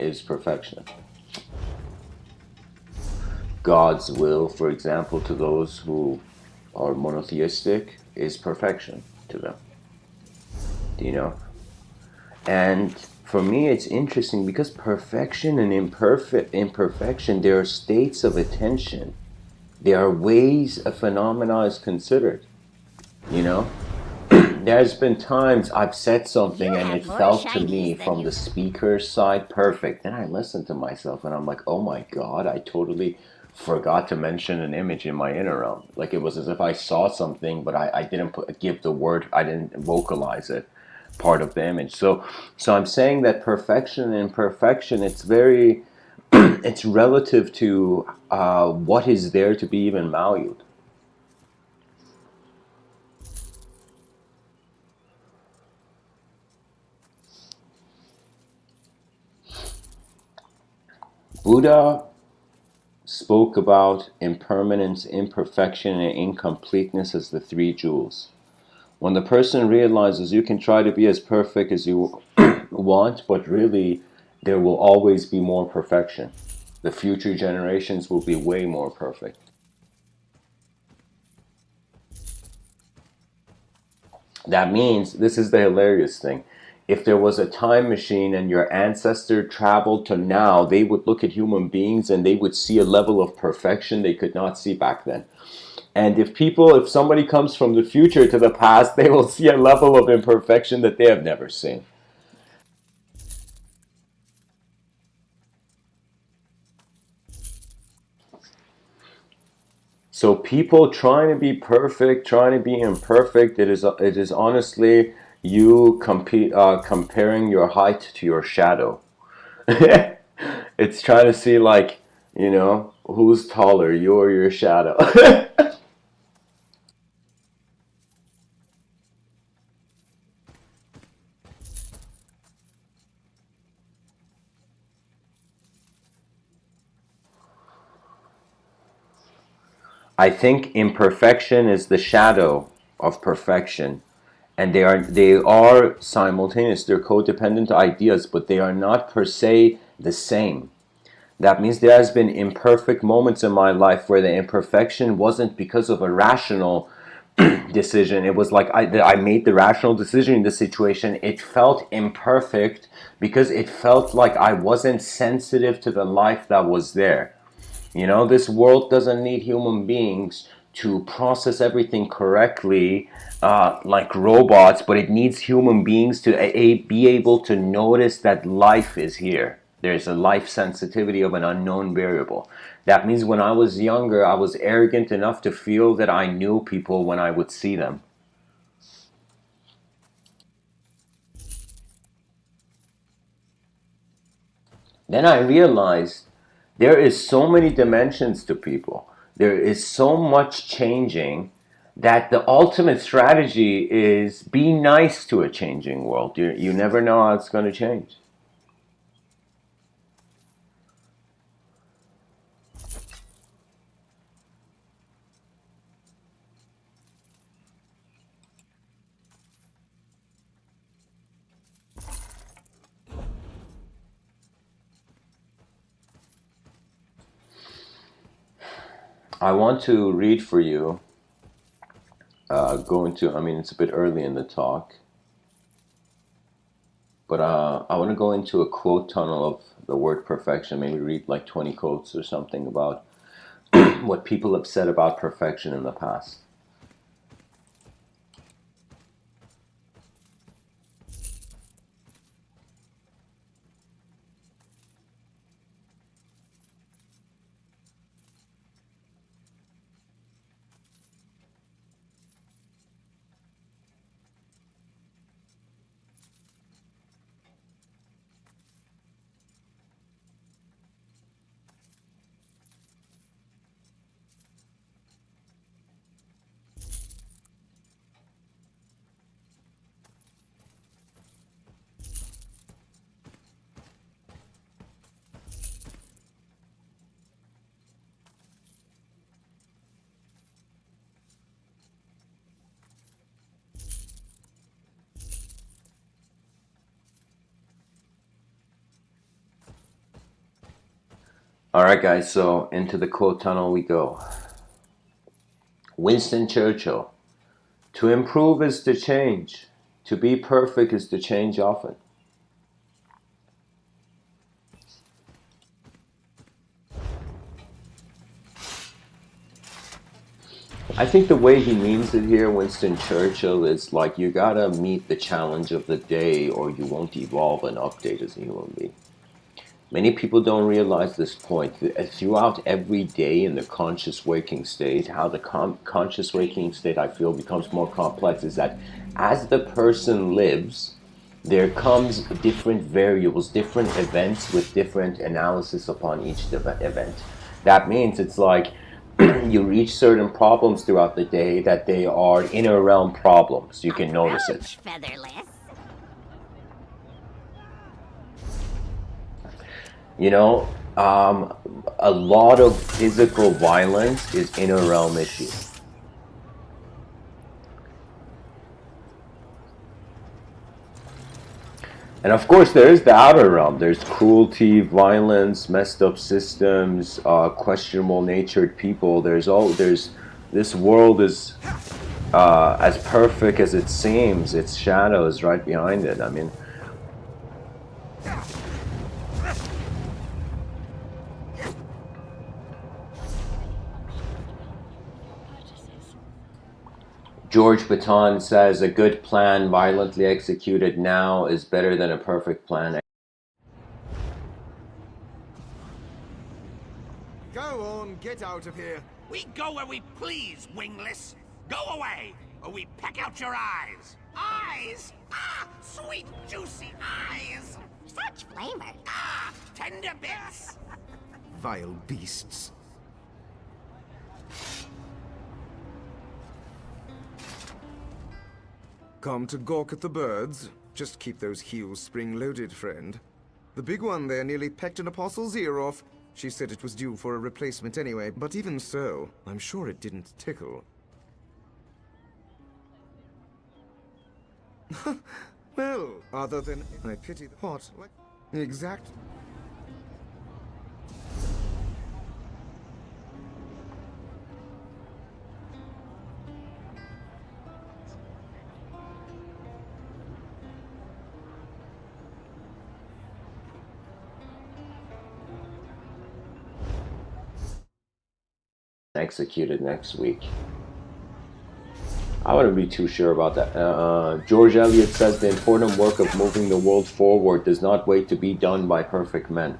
is perfection. God's will, for example, to those who are monotheistic, is perfection to them. Do you know? And for me, it's interesting because perfection and imperfection, they are states of attention. They are ways a phenomena is considered. You know, there's been times I've said something You and have it more felt to me shinies than from you. the speaker's side perfect. Then I listened to myself and I'm like, oh my God, I totally forgot to mention an image in my inner realm. Like it was as if I saw something, but I didn't give the word, I didn't vocalize it, part of the image. So I'm saying that perfection and imperfection, it's very, it's relative to what is there to be even valued. Buddha spoke about impermanence, imperfection, and incompleteness as the three jewels. When the person realizes you can try to be as perfect as you want, but really there will always be more perfection. The future generations will be way more perfect. That means, this is the hilarious thing, if there was a time machine and your ancestor traveled to now, they would look at human beings and they would see a level of perfection they could not see back then. And if somebody comes from the future to the past, they will see a level of imperfection that they have never seen. So people trying to be perfect, trying to be imperfect, it is honestly you comparing your height to your shadow. It's trying to see, like, who's taller, you or your shadow. I think imperfection is the shadow of perfection, and they are simultaneous. They're codependent ideas, but they are not per se the same. That means there has been imperfect moments in my life where the imperfection wasn't because of a rational decision. It was like I made the rational decision in the situation. It felt imperfect because it felt like I wasn't sensitive to the life that was there. This world doesn't need human beings to process everything correctly, like robots, but it needs human beings to be able to notice that life is here. There's a life sensitivity of an unknown variable. That means when I was younger, I was arrogant enough to feel that I knew people when I would see them. Then I realized there is so many dimensions to people. There is so much changing that the ultimate strategy is be nice to a changing world. You never know how it's going to change. I want to read for you, I mean, it's a bit early in the talk, but I want to go into a quote tunnel of the word perfection, maybe read like 20 quotes or something about what people have said about perfection in the past. All right, guys, so into the quote tunnel we go. Winston Churchill. To improve is to change. To be perfect is to change often. I think the way he means it here, Winston Churchill, is like you gotta meet the challenge of the day or you won't evolve and update as a human being. Many people don't realize this point. Throughout every day in the conscious waking state, how the conscious waking state, I feel, becomes more complex is that as the person lives, there comes different variables, different events with different analysis upon each event. That means it's like you reach certain problems throughout the day that they are inner realm problems. You can notice it. Featherless. You know, a lot of physical violence is inner realm issue. And of course, there is the outer realm. There's cruelty, violence, messed up systems, questionable natured people. There's this world is as perfect as it seems. Its shadow is right behind it. I mean, George Baton says a good plan violently executed now is better than a perfect plan. Go on, get out of here. We go where we please, wingless. Go away, or we peck out your eyes. Eyes? Ah, sweet, juicy eyes. Such flavor. Ah, tender bits. Vile beasts. Come to gawk at the birds? Just keep those heels spring-loaded, friend. The big one there nearly pecked an apostle's ear off. She said it was due for a replacement anyway, but even so, I'm sure it didn't tickle. Well, other than I pity the pot, like exact. Executed next week. I wouldn't be too sure about that. George Eliot says the important work of moving the world forward does not wait to be done by perfect men.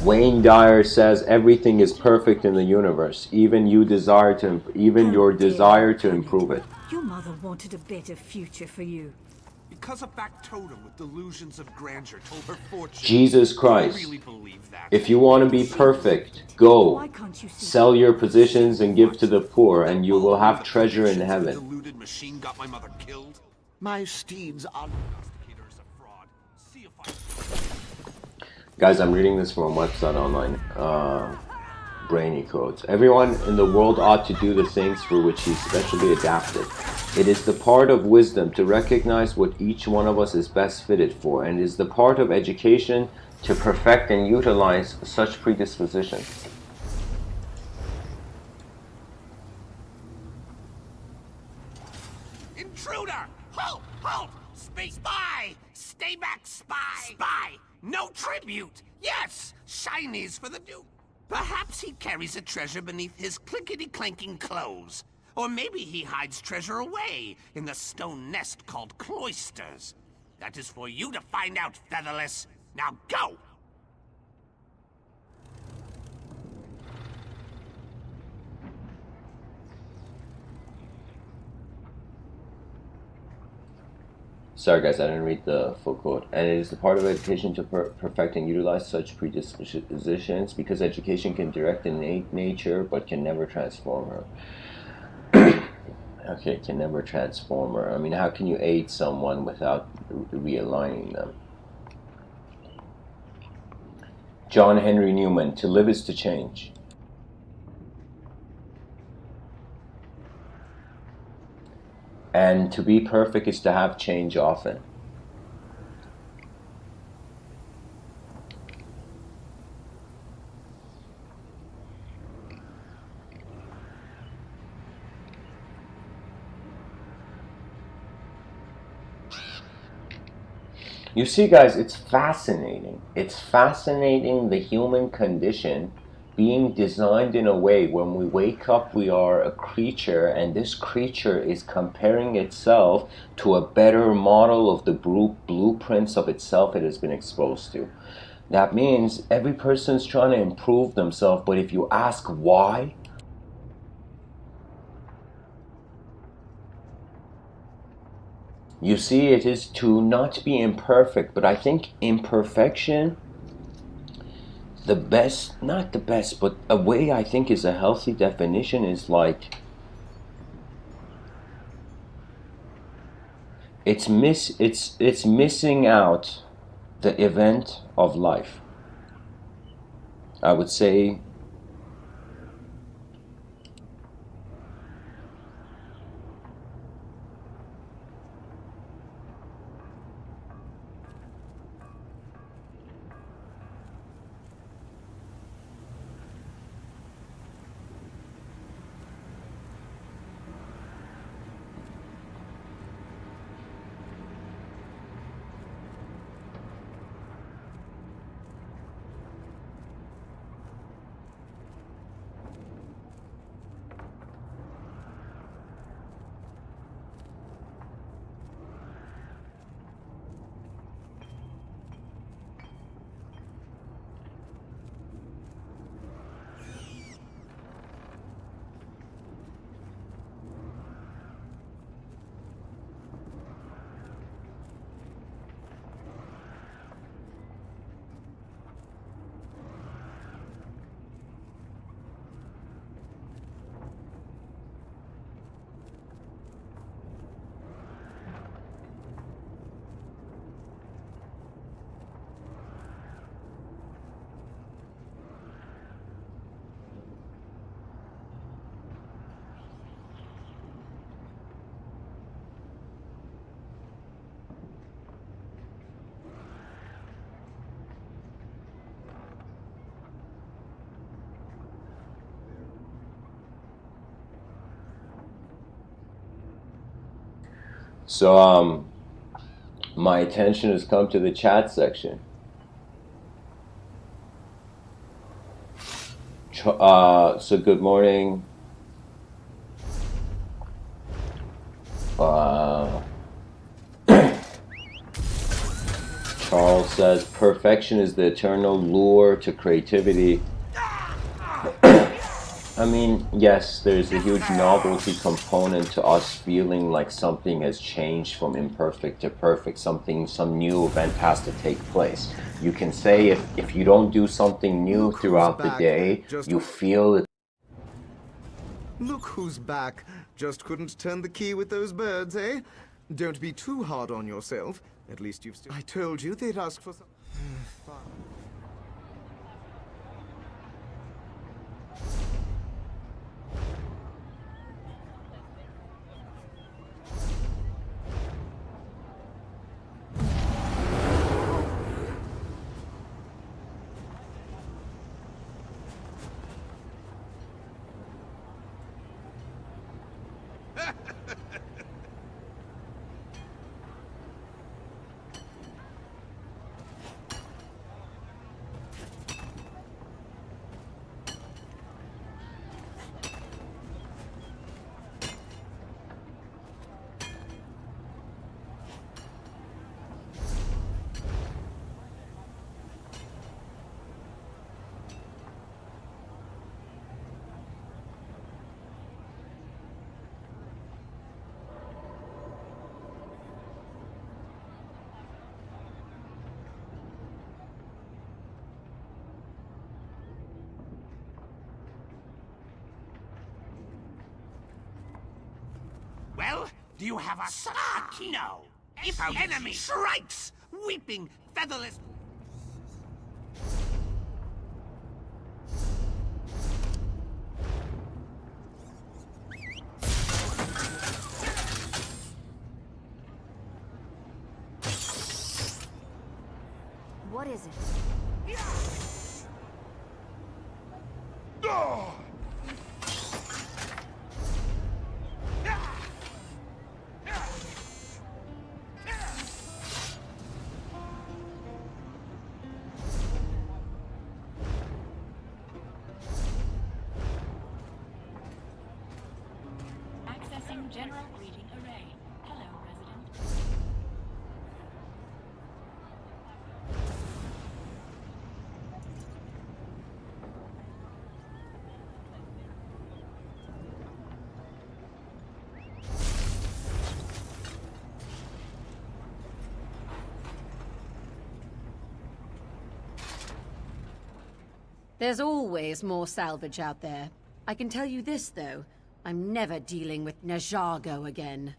Wayne Dyer says everything is perfect in the universe, even your desire to improve it. Your mother wanted a better future for you. Because a factotum with delusions of grandeur told her fortune. Jesus Christ. I really believe that. If you want to be perfect, go. Sell your positions and give to the poor, and you will have treasure in heaven. Deluded machine got my mother killed. My steeds are... Investigator is a fraud. See if I... Guys, I'm reading this from a website online. Brainy Codes. Everyone in the world ought to do the things for which he's specially adapted. It is the part of wisdom to recognize what each one of us is best fitted for, and it is the part of education to perfect and utilize such predispositions. Intruder! Halt! Halt! Space spy! Stay back, spy! Spy! No tribute! Yes! Shinies for the Duke! Perhaps he carries a treasure beneath his clinkety-clanking clothes. Or maybe he hides treasure away in the stone nest called cloisters. That is for you to find out, Featherless. Now go! Sorry guys, I didn't read the full quote. And it is the part of education to perfect and utilize such predispositions, because education can direct innate nature but can never transform her. Okay, can never transform her. I mean, how can you aid someone without realigning them? John Henry Newman, to live is to change. And to be perfect is to have change often. You see, guys, it's fascinating. It's fascinating, the human condition being designed in a way when we wake up, we are a creature, and this creature is comparing itself to a better model of the blueprints of itself it has been exposed to. That means every person's trying to improve themselves, but if you ask why, you see, it is to not be imperfect. But I think imperfection, the best, not the best, but a way I think is a healthy definition is like it's missing out the event of life. I would say so. My attention has come to the chat section. So good morning. Charles says perfection is the eternal lure to creativity. I mean, yes, there's a huge novelty component to us feeling like something has changed from imperfect to perfect. Some new event has to take place. You can say if you don't do something new throughout the day, you feel it. Look who's back. Just couldn't turn the key with those birds, eh? Don't be too hard on yourself. At least you've still... I told you they'd ask for some... Well, do you have a sock? No. If the enemy strikes, weeping, featherless... What is it? Accessing general greeting array. Hello, resident. There's always more salvage out there. I can tell you this, though. I'm never dealing with Najargo again.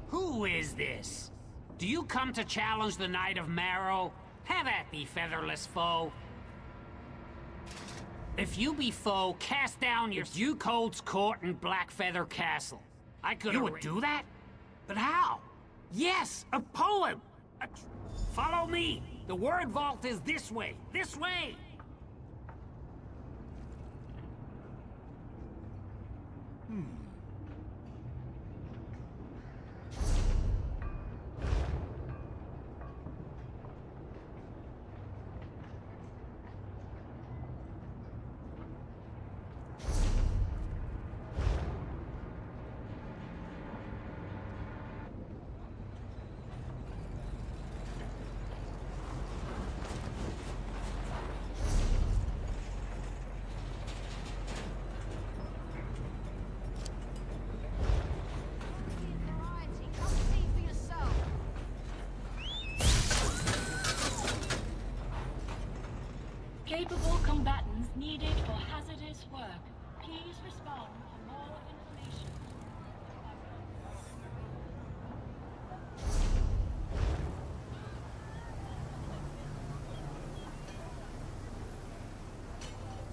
Who is this? Do you come to challenge the Knight of Marrow? Have at thee, featherless foe. If you be foe, cast down your Duke holds court in Blackfeather Castle. I could. You would do that? But how? Yes, a poem! Follow me! The word vault is this way! This way! Capable combatants needed for hazardous work. Please respond for more information.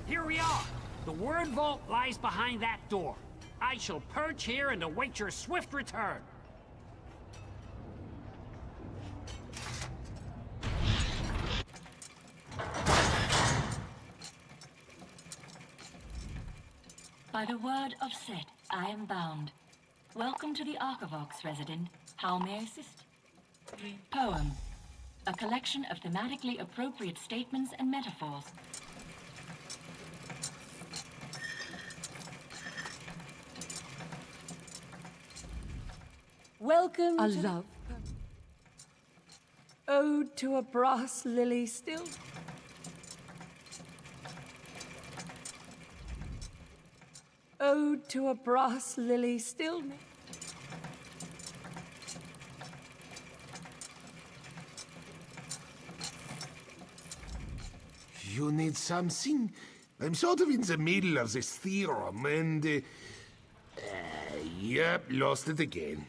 Here we are! The word vault lies behind that door. I shall perch here and await your swift return. By the word of Set, I am bound. Welcome to the Archivox, resident. How may I assist? Poem. A collection of thematically appropriate statements and metaphors. Welcome a love. Ode to a brass lily still. Ode to a brass lily still. You need something? I'm sort of in the middle of this theorem, and... yep, lost it again.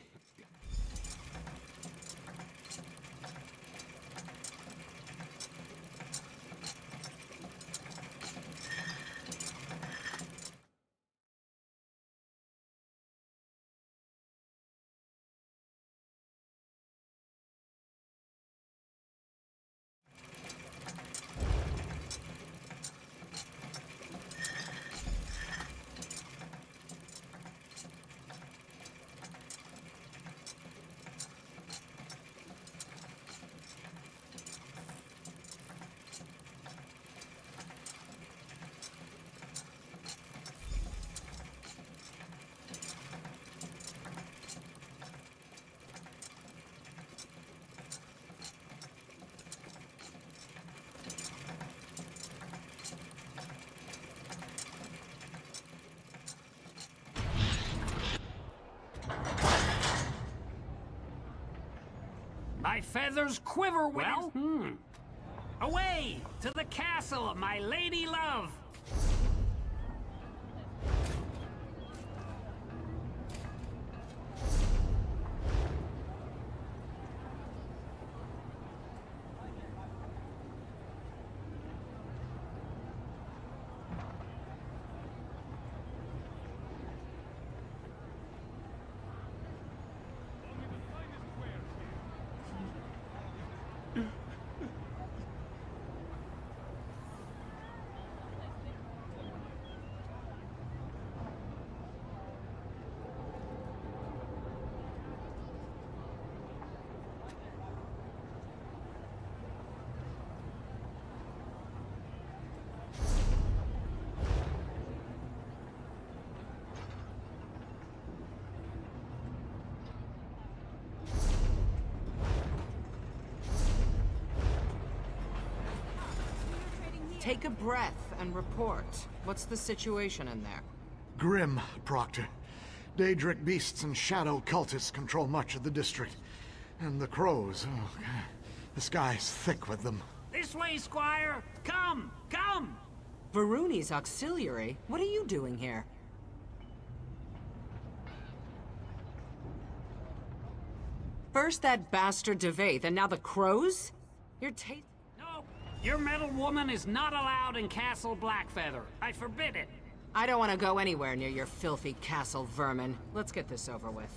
My feathers quiver with Away to the castle of my lady love. Take a breath and report. What's the situation in there? Grim, Proctor. Daedric beasts and shadow cultists control much of the district. And the crows, oh, God. The sky's thick with them. This way, Squire! Come! Come! Varuni's auxiliary? What are you doing here? First that bastard Devaith, and now the crows? You're No! Your metal woman is not allowed in Castle Blackfeather. I forbid it. I don't want to go anywhere near your filthy castle vermin. Let's get this over with.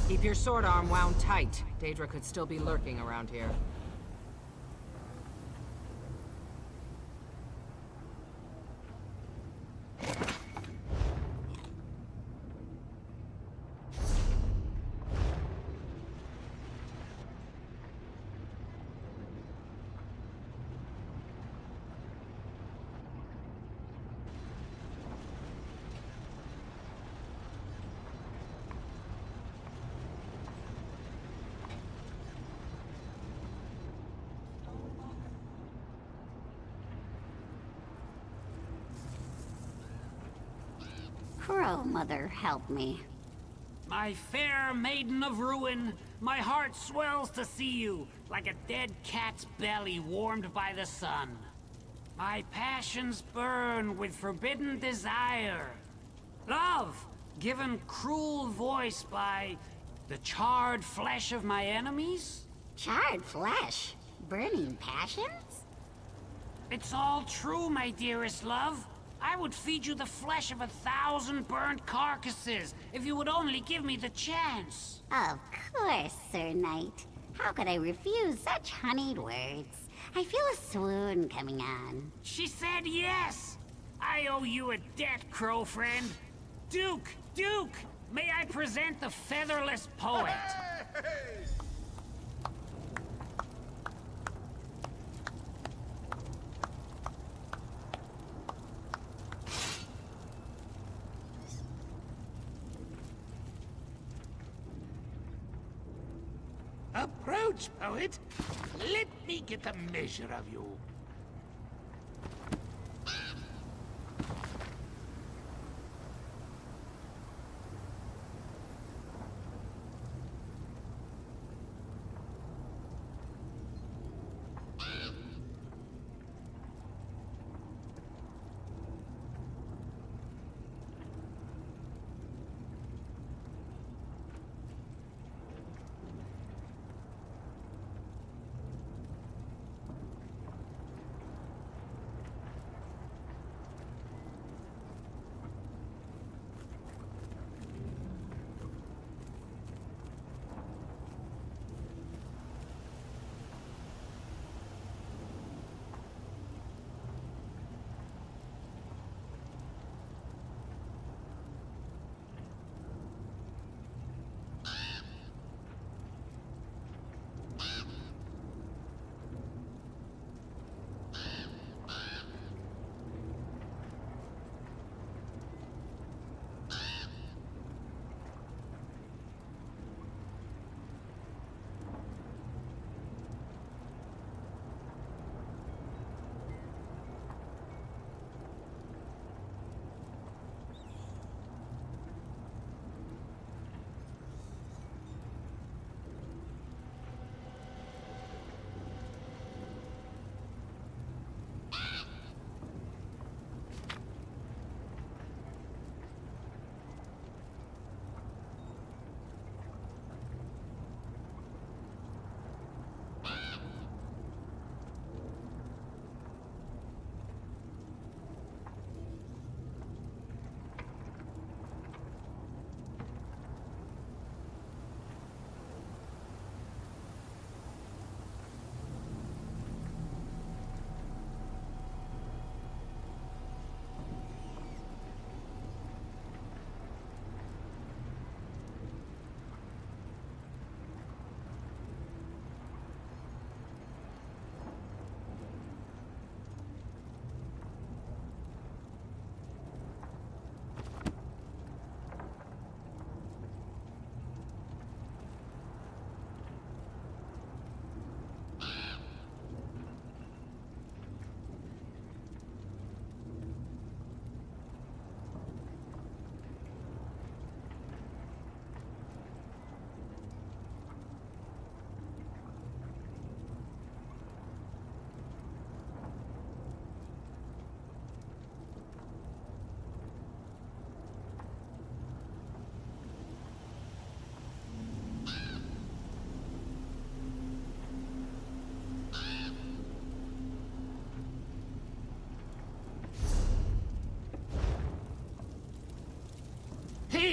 Keep your sword arm wound tight. Daedra could still be lurking around here. Crow Mother, help me. My fair maiden of ruin, my heart swells to see you, like a dead cat's belly warmed by the sun. My passions burn with forbidden desire. Love, given cruel voice by the charred flesh of my enemies? Charred flesh? Burning passions? It's all true, my dearest love. I would feed you the flesh of 1,000 burnt carcasses if you would only give me the chance. Of course, Sir Knight. How could I refuse such honeyed words? I feel a swoon coming on. She said yes! I owe you a debt, crow friend. Duke! Duke! May I present the featherless poet? Approach, poet. Let me get a measure of you.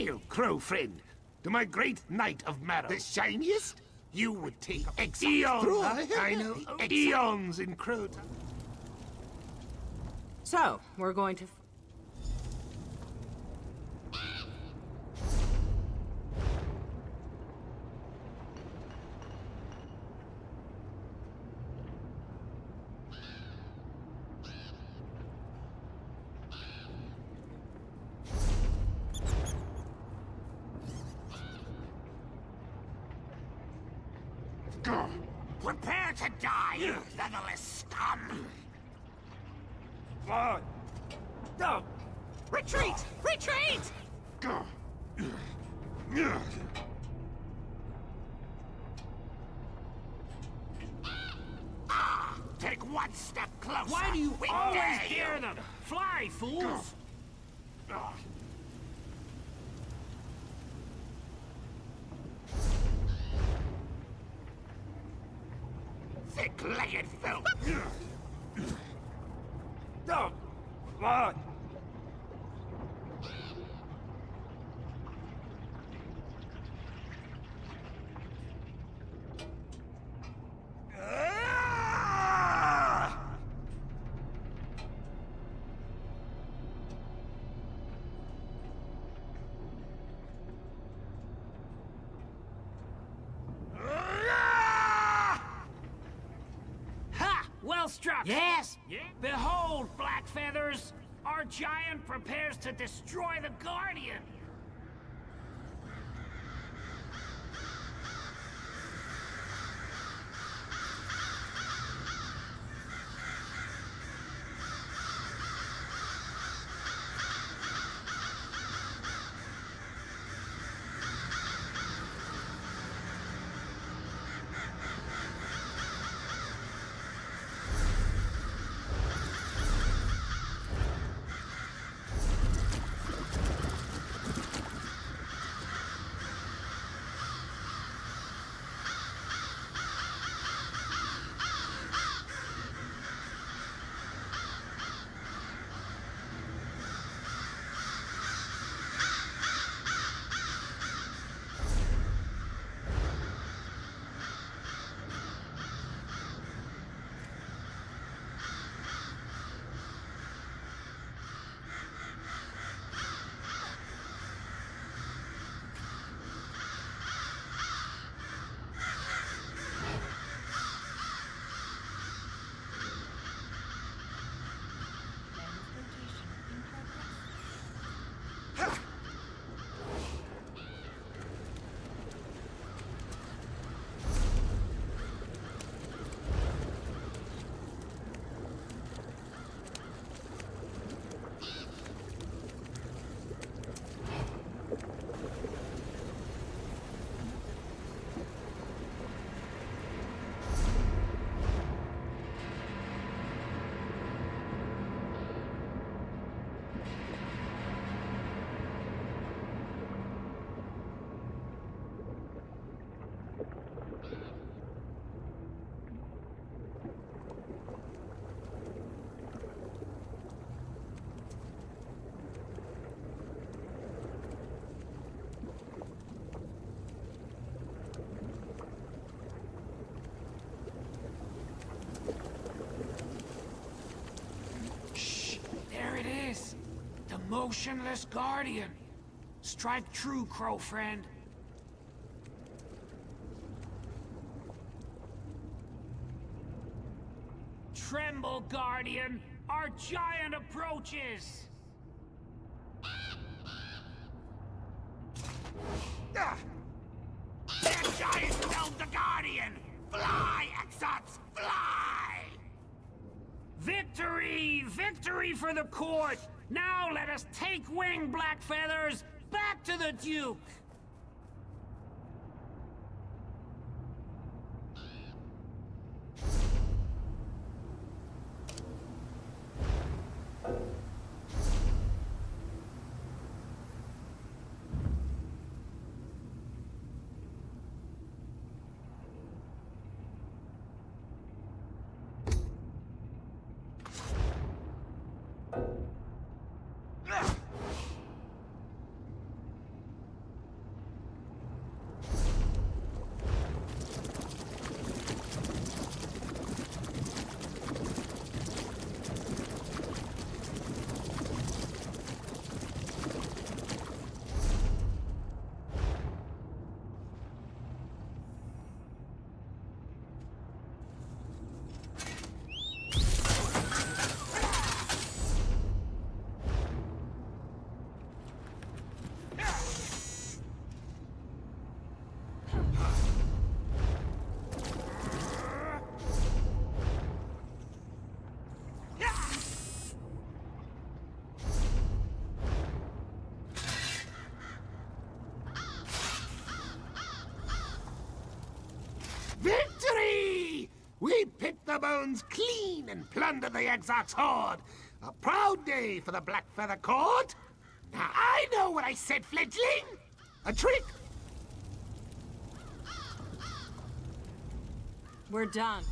Hail, crow friend, to my great knight of Marrow. The shiniest? You would take Eons! I know, eons in crow time. So, we're going to... Prepare to die, you leatherless scum! Retreat! Retreat! Take one step closer! Why do you We always dare dare you. them? Fly, fools! Thick-legged filth! Ha! Well struck! Yes! Behold, Black Feathers! Our giant prepares to destroy the Guardian! Motionless Guardian. Strike true, Crow friend. Tremble, Guardian. Our giant approaches. The giant felled the Guardian! Fly, Exots, fly! Victory! Victory for the court! Now let us take wing, Black Feathers! Back to the Duke! Victory! We picked the bones clean and plundered the Exarch's hoard. A proud day for the Black Feather Court. Now I know what I said, fledgling! A trick! We're done.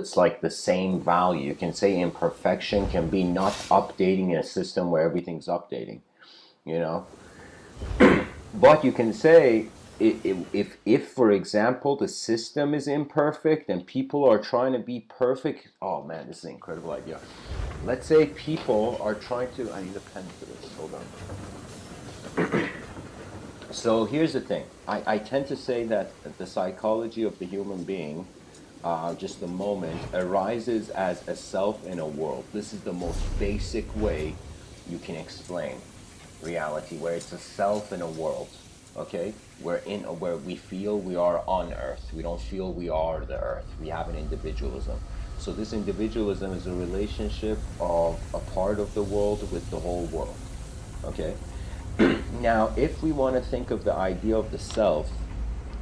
it's like the same value. You can say imperfection can be not updating in a system where everything's updating, you know. But you can say if for example the system is imperfect and people are trying to be perfect. Oh man, this is an incredible idea. Let's say people are trying to, I need a pen for this, hold on. So here's the thing, I tend to say that the psychology of the human being, just a moment, arises as a self in a world. This is the most basic way you can explain reality, where it's a self in a world. Okay, where we feel we are on Earth. We don't feel we are the Earth. We have an individualism. So this individualism is a relationship of a part of the world with the whole world. Okay. Now, if we want to think of the idea of the self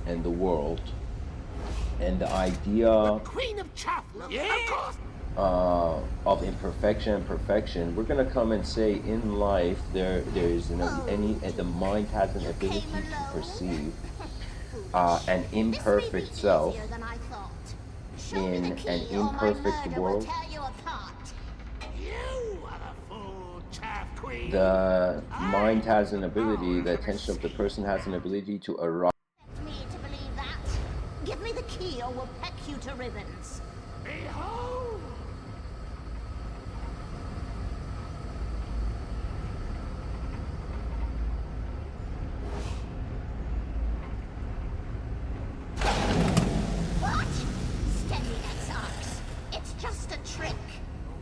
and the world, and the idea Queen of Chaff, yeah, of course. Of imperfection and perfection, we're going to come and say in life there is the mind has an ability to perceive an imperfect self in an imperfect world. The mind has an ability, the attention of the person has an ability to arise. Me to believe that. Give me the key or we'll peck you to ribbons. Behold! What? Steady, Exarchs. It's just a trick.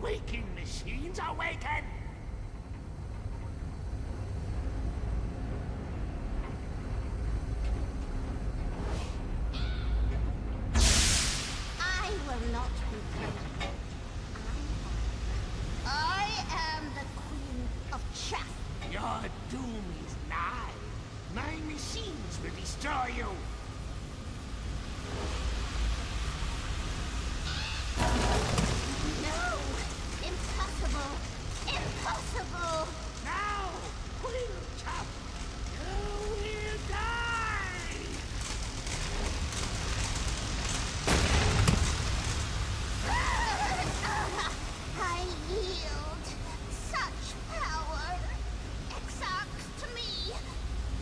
Waking machines awaken! I will not be present. I am the Queen of Chaff. Your doom is nigh. My machines will destroy you. No! Impossible! Impossible! Now, Queen of Chaff, you will die! I yield. Such power. Exarchs to me.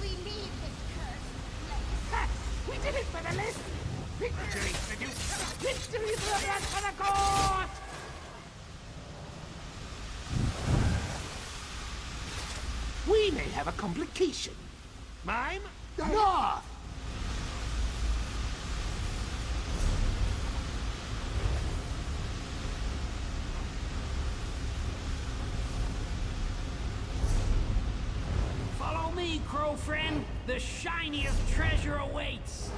We leave this cursed place. Ha! We did it for the list! Victory for you! Victory for the Black Feather Court! We may have a complication. Mime? North! Follow me, crow friend. The shiniest treasure awaits.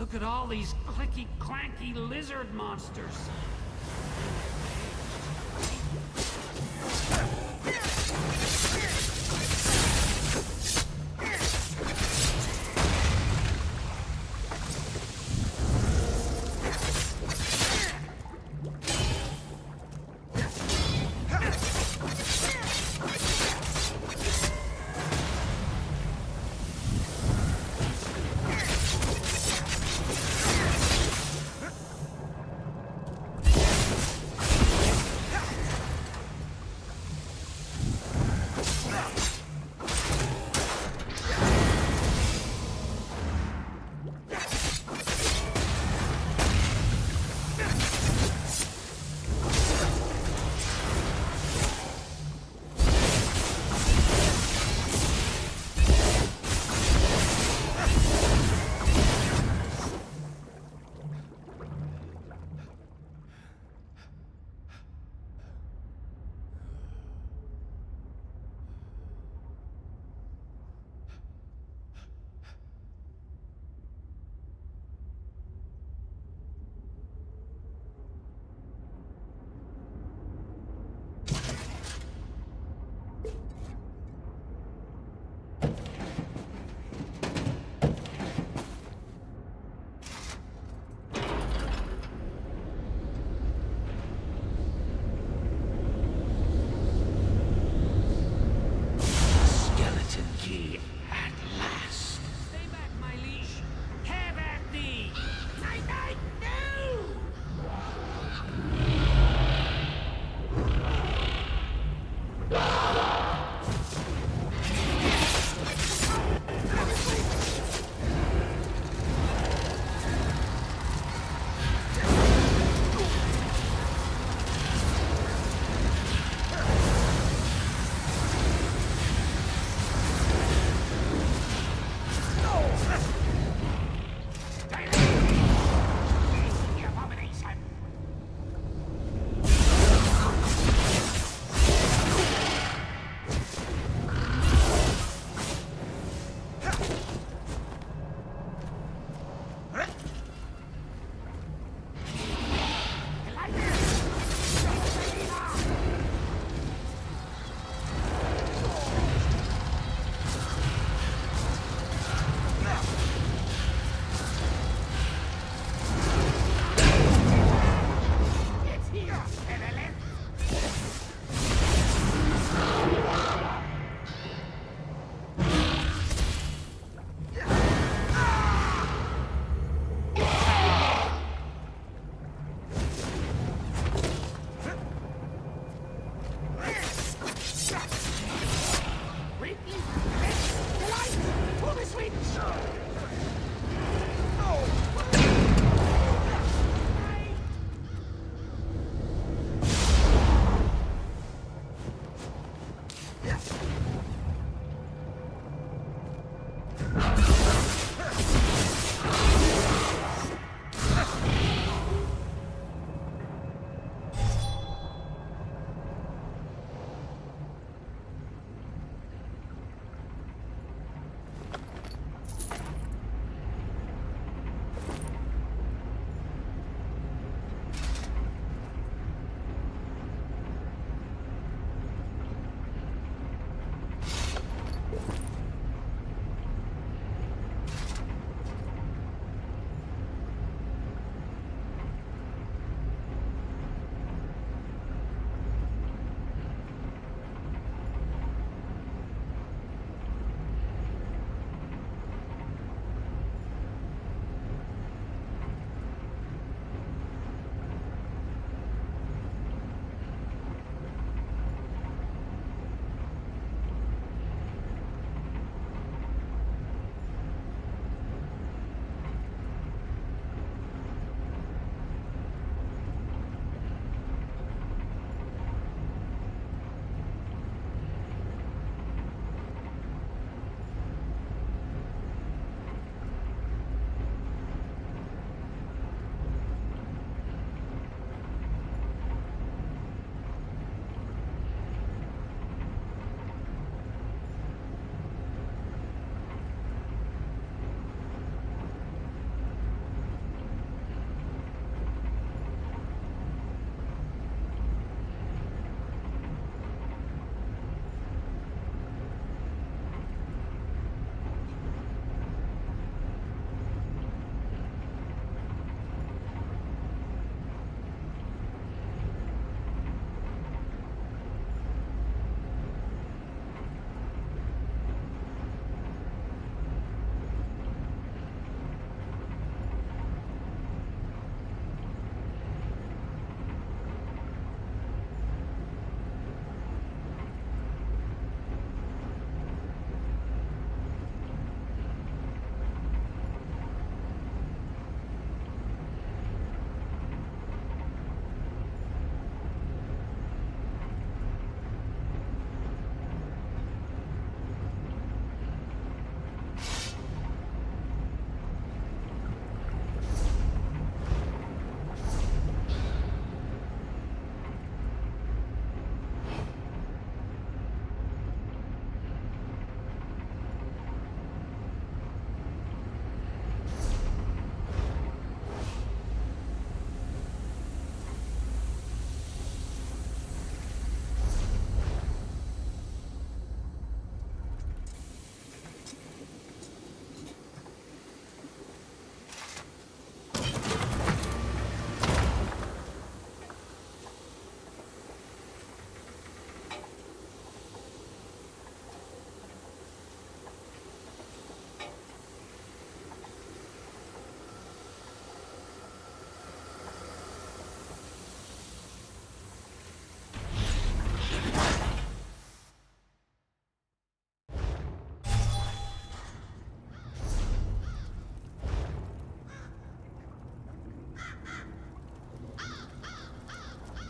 Look at all these clicky-clanky lizard monsters.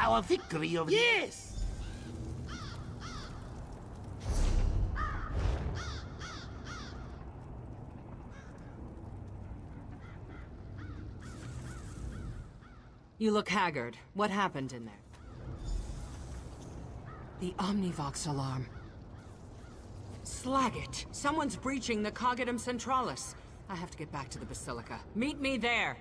our victory over... Yes! You look haggard. What happened in there? The Omnivox alarm. Slag it! Someone's breaching the Cognitum Centralis. I have to get back to the Basilica. Meet me there!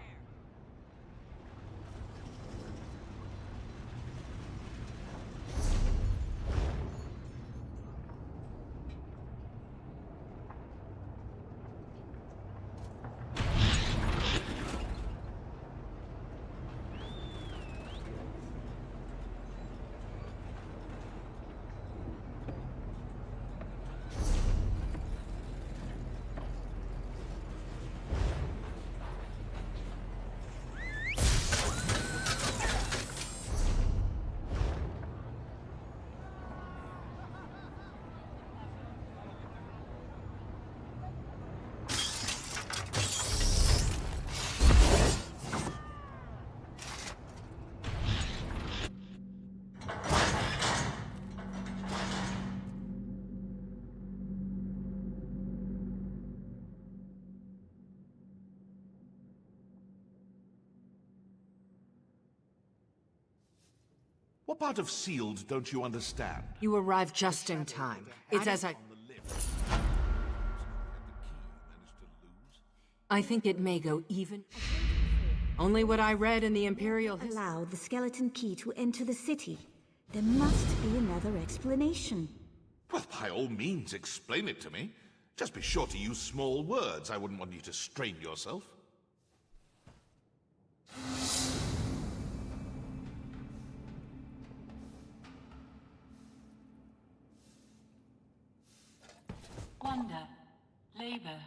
What part of sealed don't you understand? You arrived just in time. It's as I think it may go even... Only what I read in the Imperial... Allow the skeleton key to enter the city. There must be another explanation. Well, by all means, explain it to me. Just be sure to use small words. I wouldn't want you to strain yourself. Wonder, labor,